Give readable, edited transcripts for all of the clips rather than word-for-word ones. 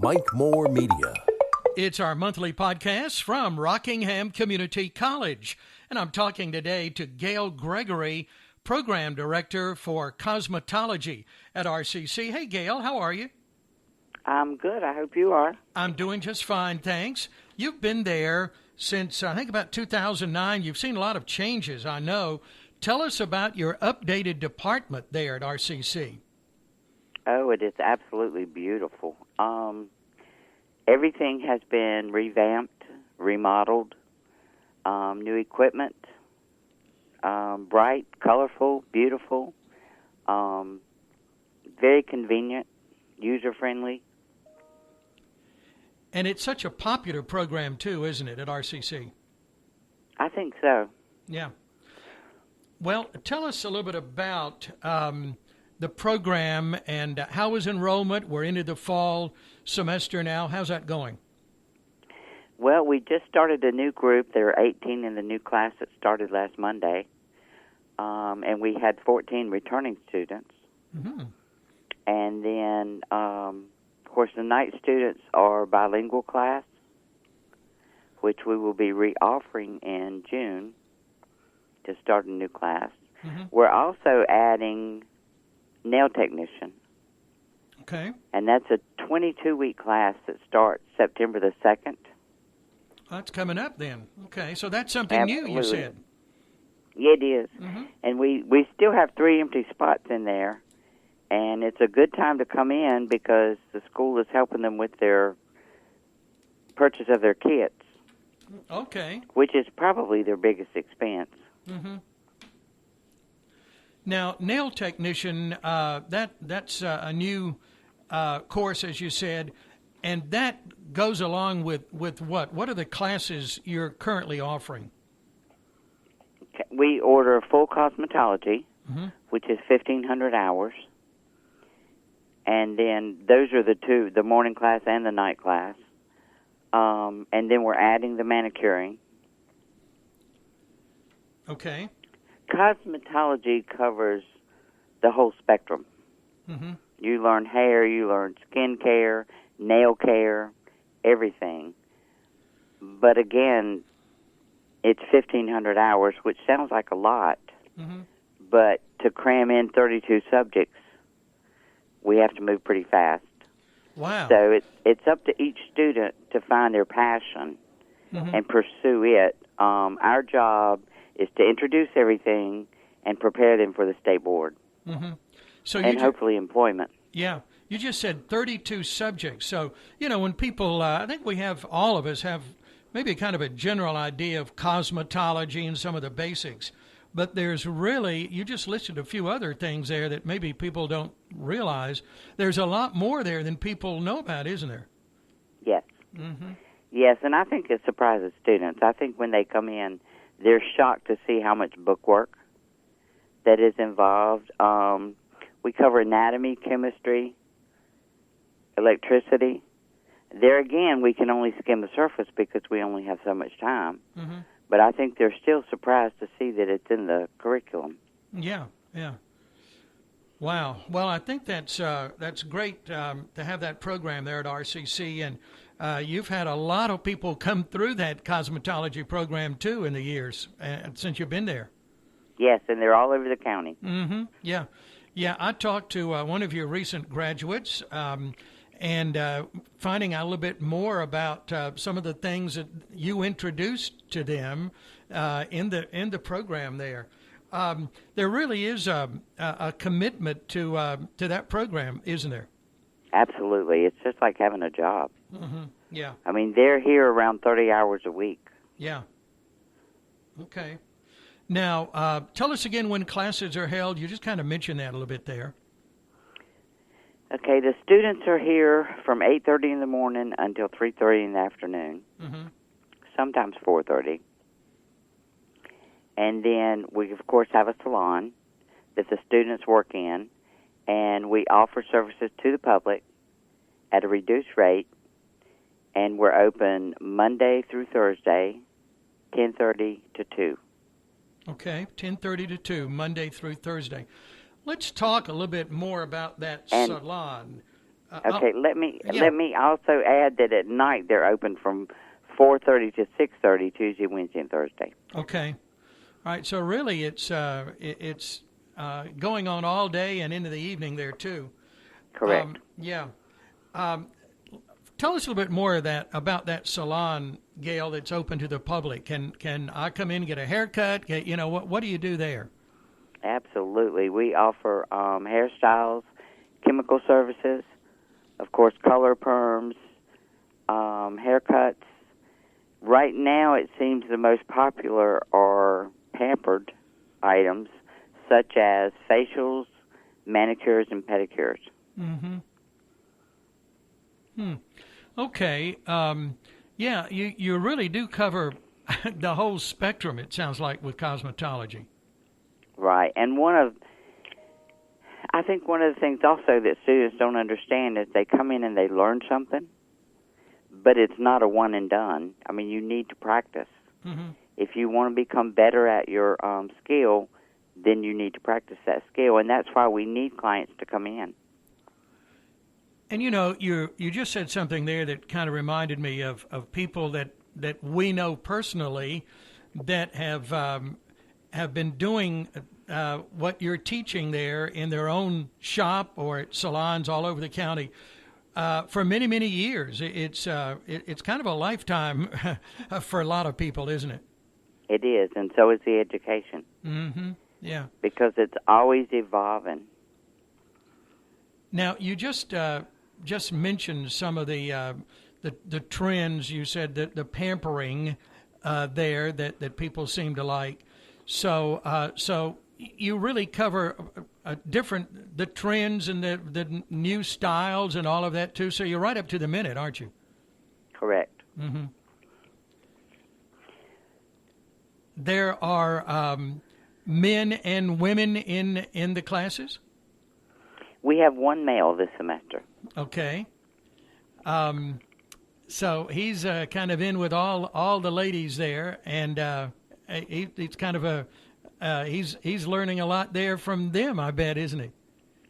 Mike Moore Media. It's our monthly podcast from Rockingham Community College, and I'm talking today to Gale Gregory, Program Director for Cosmetology at RCC. Hey, Gale, how are you? I'm good. I hope you are. I'm doing just fine, thanks. You've been there since, I think, about 2009. You've seen a lot of changes, I know. Tell us about your updated department there at RCC. Oh, it is absolutely beautiful. Everything has been revamped, remodeled, new equipment, bright, colorful, beautiful, very convenient, user-friendly. And it's such a popular program, too, isn't it, at RCC? I think so. Yeah. Well, tell us a little bit about the program and how is enrollment? We're into the fall semester now. How's that going? Well, we just started a new group. There are 18 in the new class that started last Monday, and we had 14 returning students. Mm-hmm. And then, of course, the night students are bilingual class, which we will be re-offering in June to start a new class. Mm-hmm. We're also adding nail technician. Okay. And that's a 22-week class that starts September the 2nd. That's coming up then. Okay, so that's something Absolutely. new, you said. Yeah, it is. Mm-hmm. And we still have 3 empty spots in there. And it's a good time to come in because the school is helping them with their purchase of their kits. Okay. Which is probably their biggest expense. Mm-hmm. Now, nail technician, that's a new course, as you said, and that goes along with what? What are the classes you're currently offering? We order full cosmetology, mm-hmm. which is 1,500 hours. And then those are the two, the morning class and the night class. And then we're adding the manicuring. Okay. Cosmetology covers the whole spectrum. Mm-hmm. You learn hair, you learn skin care, nail care, everything. But again, it's 1,500 hours, which sounds like a lot. Mm-hmm. But to cram in 32 subjects, we have to move pretty fast. Wow. So it's up to each student to find their passion mm-hmm. and pursue it. Our job is to introduce everything and prepare them for the state board. Mm-hmm. So and hopefully employment. Yeah. You just said 32 subjects. So, when people, I think all of us have maybe kind of a general idea of cosmetology and some of the basics. But there's really, you just listed a few other things there that maybe people don't realize. There's a lot more there than people know about, isn't there? Yes. Mm-hmm. Yes, and I think it surprises students. I think when they come in, they're shocked to see how much bookwork that is involved. We cover anatomy, chemistry, electricity. There again, we can only skim the surface because we only have so much time. Mm-hmm. But I think they're still surprised to see that it's in the curriculum. Yeah, yeah. Wow. Well, I think that's great to have that program there at RCC, and you've had a lot of people come through that cosmetology program too in the years since you've been there. Yes, and they're all over the county. Mm-hmm. Yeah, yeah. I talked to one of your recent graduates. And finding out a little bit more about some of the things that you introduced to them in the program there. There really is a commitment to that program, isn't there? Absolutely. It's just like having a job. Mm-hmm. Yeah. I mean, they're here around 30 hours a week. Yeah. Okay. Now, tell us again when classes are held. You just kind of mentioned that a little bit there. Okay, the students are here from 8:30 in the morning until 3:30 in the afternoon, mm-hmm. sometimes 4:30. And then we, of course, have a salon that the students work in, and we offer services to the public at a reduced rate, and we're open Monday through Thursday, 10:30 to 2. Okay, 10:30 to 2, Monday through Thursday. Let's talk a little bit more about that salon. Okay, let me also add that at night they're open from 4:30 to 6:30 Tuesday, Wednesday, and Thursday. Okay. All right. So really, it's going on all day and into the evening there too. Correct. Yeah. Tell us a little bit more about that salon, Gale, that's open to the public. Can I come in and get a haircut? What do you do there? Absolutely. We offer hairstyles, chemical services, of course, color perms, haircuts. Right now, it seems the most popular are pampered items, such as facials, manicures, and pedicures. Mm-hmm. Okay. Yeah, you really do cover the whole spectrum, it sounds like, with cosmetology. Right. And I think one of the things also that students don't understand is they come in and they learn something, but it's not a one and done. I mean, you need to practice. Mm-hmm. If you want to become better at your skill, then you need to practice that skill, and that's why we need clients to come in. And you just said something there that kind of reminded me of people that we know personally that have been doing what you're teaching there in their own shop or at salons all over the county for many, many years. It's kind of a lifetime for a lot of people, isn't it? It is, and so is the education. Mm-hmm. Yeah. Because it's always evolving. Now, you just mentioned some of the trends. You said that the pampering there that people seem to like. So you really cover the trends and the new styles and all of that too. So you're right up to the minute, aren't you? Correct. Mm-hmm. There are men and women in the classes? We have one male this semester. Okay. So he's kind of in with all the ladies there, and he's kind of he's learning a lot there from them, I bet, isn't he?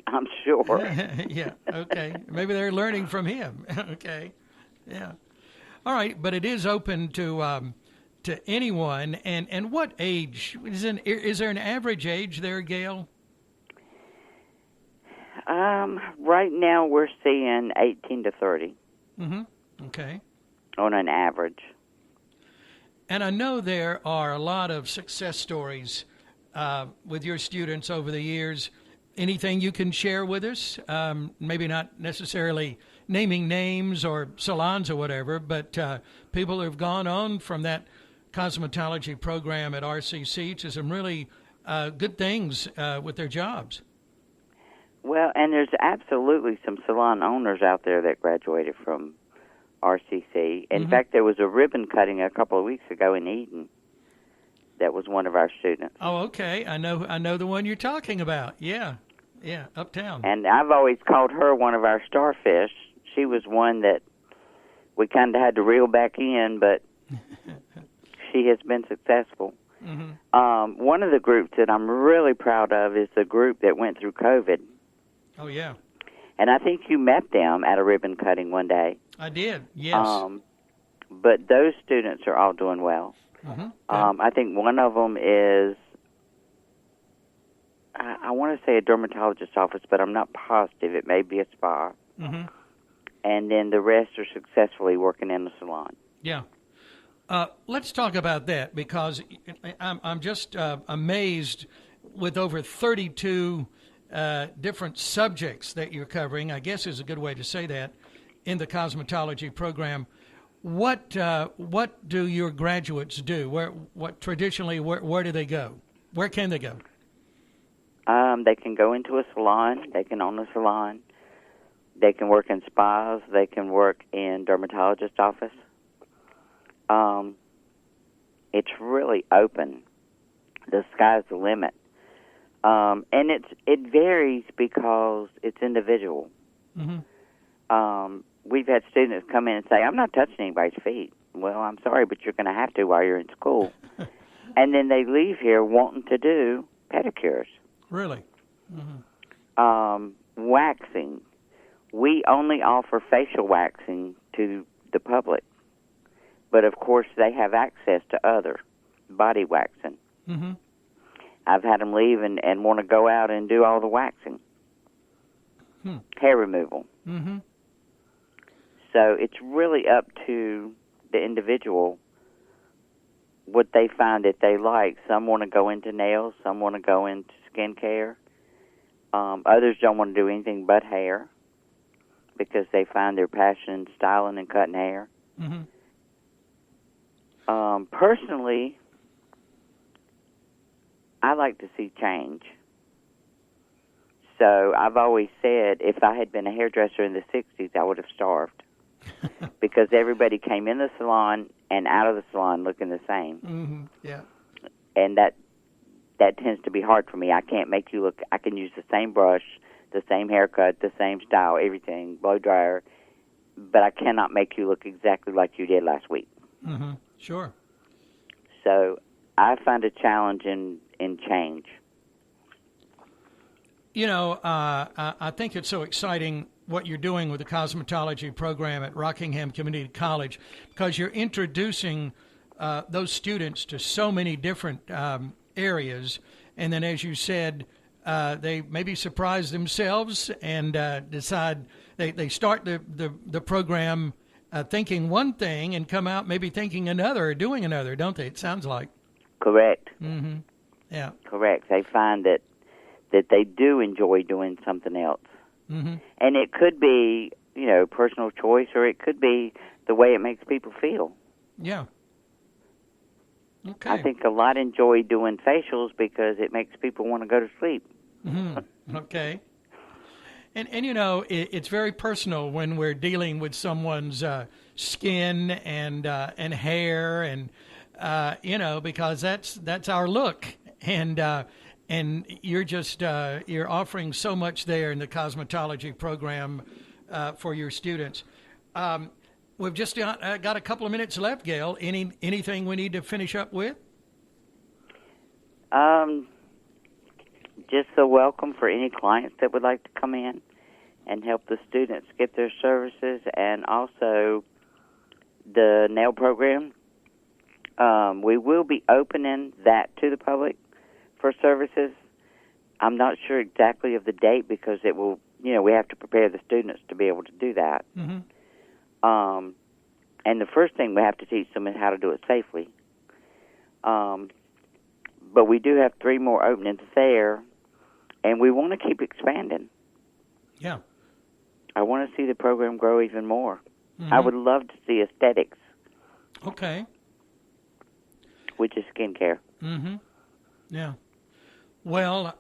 I'm sure. Yeah. Okay. Maybe they're learning from him. Okay. Yeah. All right, but it is open to anyone. And what age is there an average age there, Gale? Right now we're seeing 18 to 30. Mm-hmm. Okay. On an average. And I know there are a lot of success stories with your students over the years. Anything you can share with us? Maybe not necessarily naming names or salons or whatever, but people who have gone on from that cosmetology program at RCC to some really good things with their jobs. Well, and there's absolutely some salon owners out there that graduated from RCC. In fact, there was a ribbon cutting a couple of weeks ago in Eden that was one of our students. Oh, okay. I know the one you're talking about. Yeah, uptown. And I've always called her one of our starfish. She was one that we kind of had to reel back in, but she has been successful. Mm-hmm. One of the groups that I'm really proud of is the group that went through COVID. Oh, yeah. And I think you met them at a ribbon cutting one day. I did, yes. But those students are all doing well. Mm-hmm. I think one of them is, I want to say a dermatologist's office, but I'm not positive. It may be a spa. Mm-hmm. And then the rest are successfully working in the salon. Yeah. Let's talk about that, because I'm just amazed with over 32 different subjects that you're covering, I guess is a good way to say that, in the cosmetology program. What do your graduates do? Where do they go? Where can they go? They can go into a salon. They can own a salon. They can work in spas. They can work in dermatologist office. It's really open. The sky's the limit. And it varies because it's individual. Mm-hmm. We've had students come in and say, I'm not touching anybody's feet. Well, I'm sorry, but you're going to have to while you're in school. And then they leave here wanting to do pedicures. Really? Mm-hmm. Waxing. we only offer facial waxing to the public. But, of course, they have access to other body waxing. Mm-hmm. I've had them leave and want to go out and do all the waxing, hair removal. Mm-hmm. So it's really up to the individual what they find that they like. Some want to go into nails. Some want to go into skincare. Others don't want to do anything but hair because they find their passion in styling and cutting hair. Mm-hmm. Personally, I like to see change. So I've always said if I had been a hairdresser in the 60s, I would have starved because everybody came in the salon and out of the salon looking the same. Mm-hmm. Yeah. And that tends to be hard for me. I can't make you look. I can use the same brush, the same haircut, the same style, everything, blow dryer, but I cannot make you look exactly like you did last week. Mm-hmm. Sure. So I find a challenge in change. You know, I think it's so exciting what you're doing with the cosmetology program at Rockingham Community College because you're introducing those students to so many different areas. And then, as you said, they maybe surprise themselves and decide they start the program thinking one thing and come out maybe thinking another or doing another, don't they? It sounds like. Correct. Mm-hmm. Yeah. Correct. They find that they do enjoy doing something else. Mm-hmm. And it could be, personal choice, or it could be the way it makes people feel. Yeah. Okay. I think a lot enjoy doing facials because it makes people want to go to sleep. Mm-hmm. Okay. And it's very personal when we're dealing with someone's skin and hair and because that's our look and you're just you're offering so much there in the cosmetology program for your students. We've just got a couple of minutes left, Gale. Anything we need to finish up with? Just a welcome for any clients that would like to come in and help the students get their services, and also the nail program. We will be opening that to the public for services. I'm not sure exactly of the date because it will, we have to prepare the students to be able to do that. Mm-hmm. And the first thing we have to teach them is how to do it safely. But we do have 3 more openings there, and we want to keep expanding. Yeah. I want to see the program grow even more. Mm-hmm. I would love to see aesthetics. Okay. Which is skincare. Mm-hmm. Yeah. Well,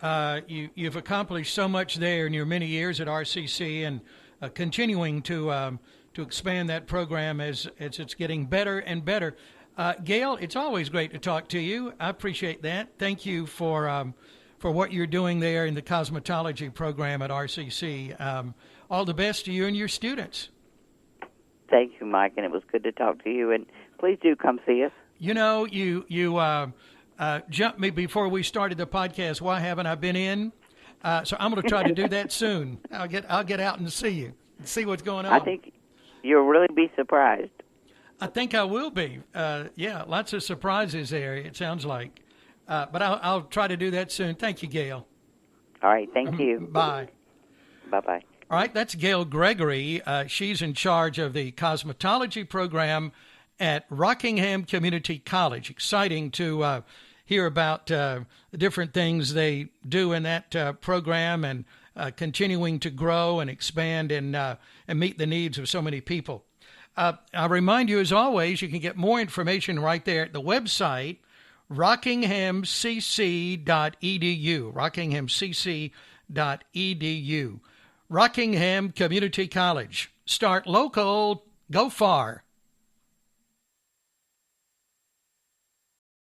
you've accomplished so much there in your many years at RCC, and continuing to expand that program as it's getting better and better. Gale, it's always great to talk to you. I appreciate that. Thank you for what you're doing there in the cosmetology program at RCC. All the best to you and your students. Thank you, Mike, and it was good to talk to you. And please do come see us. You jumped me before we started the podcast. Why haven't I been in? So I'm going to try to do that soon. I'll get out and see you and see what's going on. I think you'll really be surprised. I think I will be. Yeah, lots of surprises there, it sounds like. But I'll try to do that soon. Thank you, Gale. All right, thank you. Bye. Bye-bye. All right, that's Gale Gregory. She's in charge of the cosmetology program at Rockingham Community College. Exciting to hear about the different things they do in that program and continuing to grow and expand and meet the needs of so many people. I remind you, as always, you can get more information right there at the website, rockinghamcc.edu, rockinghamcc.edu. Rockingham Community College. Start local, go far.